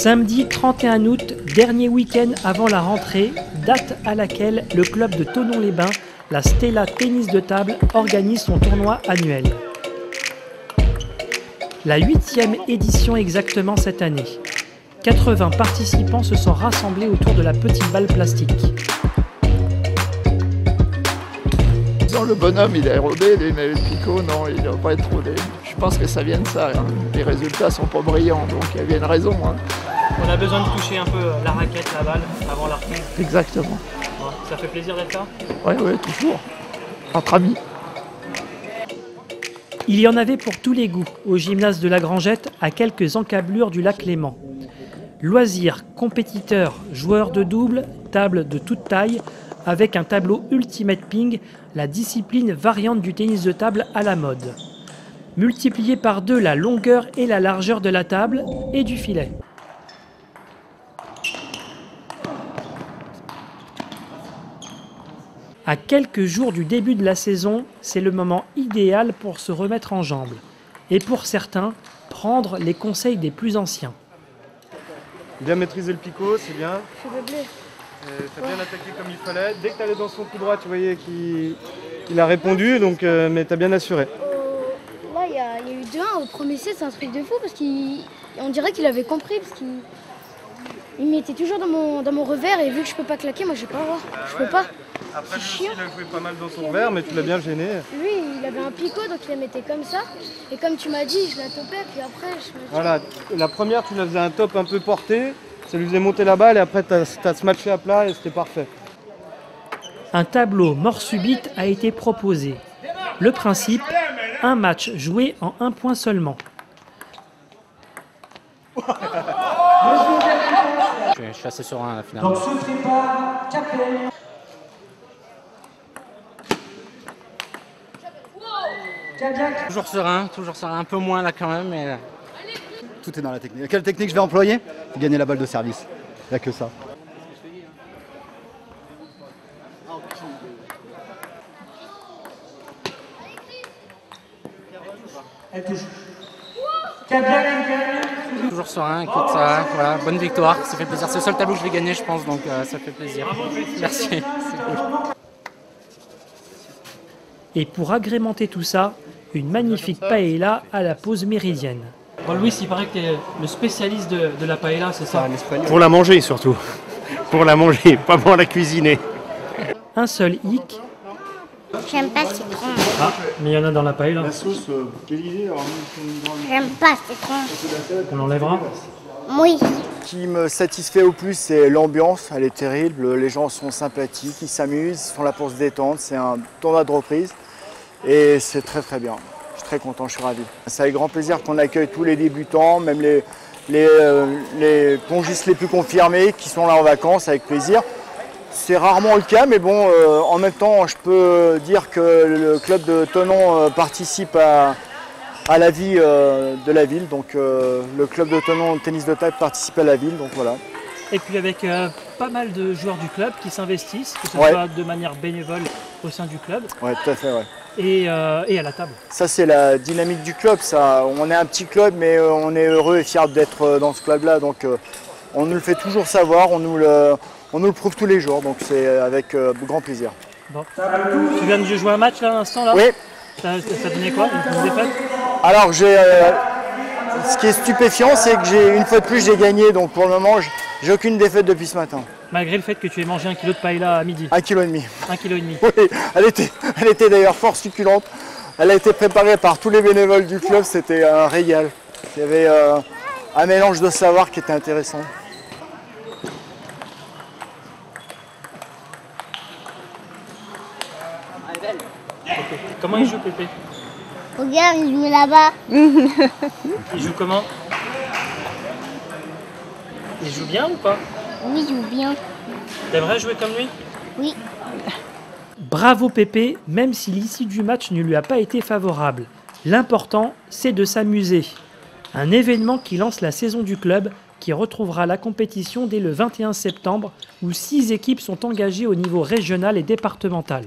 Samedi 31 août, dernier week-end avant la rentrée, date à laquelle le club de Thonon-les-Bains, la Stella Tennis de Table, organise son tournoi annuel. La 8e édition exactement cette année. 80 participants se sont rassemblés autour de la petite balle plastique. Le bonhomme, il est rodé, mais le picot, non, il ne doit pas être rodé. Je pense que ça vient de ça. Hein. Les résultats sont pas brillants, donc il y a bien une raison. Hein. On a besoin de toucher un peu la raquette, la balle, avant la reprise. Exactement. Ouais, ça fait plaisir d'être là? Oui, toujours. Entre amis. Il y en avait pour tous les goûts, au gymnase de la Grangette, à quelques encablures du lac Léman. Loisirs, compétiteurs, joueurs de double, tables de toute taille, avec un tableau Ultimate Ping, la discipline variante du tennis de table à la mode. Multipliez par 2 la longueur et la largeur de la table et du filet. À quelques jours du début de la saison, c'est le moment idéal pour se remettre en jambes. Et pour certains, prendre les conseils des plus anciens. Bien maîtriser le picot, c'est bien. Je suis bleu. Tu as bien attaqué comme il fallait. Dès que tu allais dans son coup droit, tu voyais qu'il a répondu, donc, mais tu as bien assuré. Là, il y a eu 2-1 au premier set, c'est un truc de fou parce qu'on dirait qu'il avait compris parce qu'il mettait toujours dans mon revers et vu que je peux pas claquer, moi je vais pas avoir. Je peux pas. Après, lui aussi, il a joué pas mal dans son revers, mais tu l'as bien gêné. Lui, il avait un picot, donc il la mettait comme ça. Et comme tu m'as dit, je la topais, puis après, je me dis... Voilà, la première, tu la faisais un top un peu porté. Ça lui faisait monter la balle et après tu as smatché à plat et c'était parfait. Un tableau mort subite a été proposé. Le principe, un match joué en 1 point seulement. Je suis assez serein à la finale. Donc se prépare Capel. Toujours serein, un peu moins là quand même. Mais... Tout est dans la technique. Quelle technique je vais employer? Gagner la balle de service. Il n'y a que ça. Elle touche. Toujours serein, écoute, ça, voilà, bonne victoire, ça fait plaisir. C'est le seul tableau que je vais gagner, je pense, donc ça fait plaisir. Merci, c'est cool. Et pour agrémenter tout ça, une magnifique paella à la pause méridienne. Bon, Louis, il paraît que tu es le spécialiste de la paella, c'est ça? Pour la manger surtout. Pour la manger, pas pour la cuisiner. Un seul hic. J'aime pas le citron. Ah, mais il y en a dans la paella. La sauce, J'aime pas le citron. On l'enlèvera? Oui. Ce qui me satisfait au plus, c'est l'ambiance. Elle est terrible. Les gens sont sympathiques, ils s'amusent, ils sont là pour se détendre. C'est un tournoi de reprise et c'est très très bien. Je suis très content, je suis ravi. C'est avec grand plaisir qu'on accueille tous les débutants, même les pongistes les plus confirmés qui sont là en vacances, avec plaisir. C'est rarement le cas, mais bon, en même temps, je peux dire que le club de Thonon participe à la vie de la ville. Donc le club de Thonon Tennis de Table participe à la ville, donc voilà. Et puis avec pas mal de joueurs du club qui s'investissent, que ce soit de manière bénévole au sein du club. Oui, tout à fait, ouais. Et à la table. Ça, c'est la dynamique du club. Ça. On est un petit club, mais on est heureux et fiers d'être dans ce club-là. Donc on nous le fait toujours savoir, on nous le prouve tous les jours. Donc c'est avec grand plaisir. Bon. Tu viens de jouer un match là, à l'instant là? Oui. Ça donnait quoi? Une défaite? Alors, ce qui est stupéfiant, c'est que une fois de plus, j'ai gagné. Donc pour le moment, j'ai aucune défaite depuis ce matin. Malgré le fait que tu aies mangé 1 kg de paella à midi. 1,5 kg. 1,5 kg. Oui, elle était d'ailleurs fort succulente. Elle a été préparée par tous les bénévoles du club, c'était un régal. Il y avait un mélange de savoirs qui était intéressant. Okay. Comment il joue, Pépé? Regarde, il joue là-bas. Il joue comment? Il joue bien ou pas? Oui, il joue bien. T'aimerais jouer comme lui? Oui. Bravo Pépé, même si l'issue du match ne lui a pas été favorable. L'important, c'est de s'amuser. Un événement qui lance la saison du club, qui retrouvera la compétition dès le 21 septembre, où 6 équipes sont engagées au niveau régional et départemental.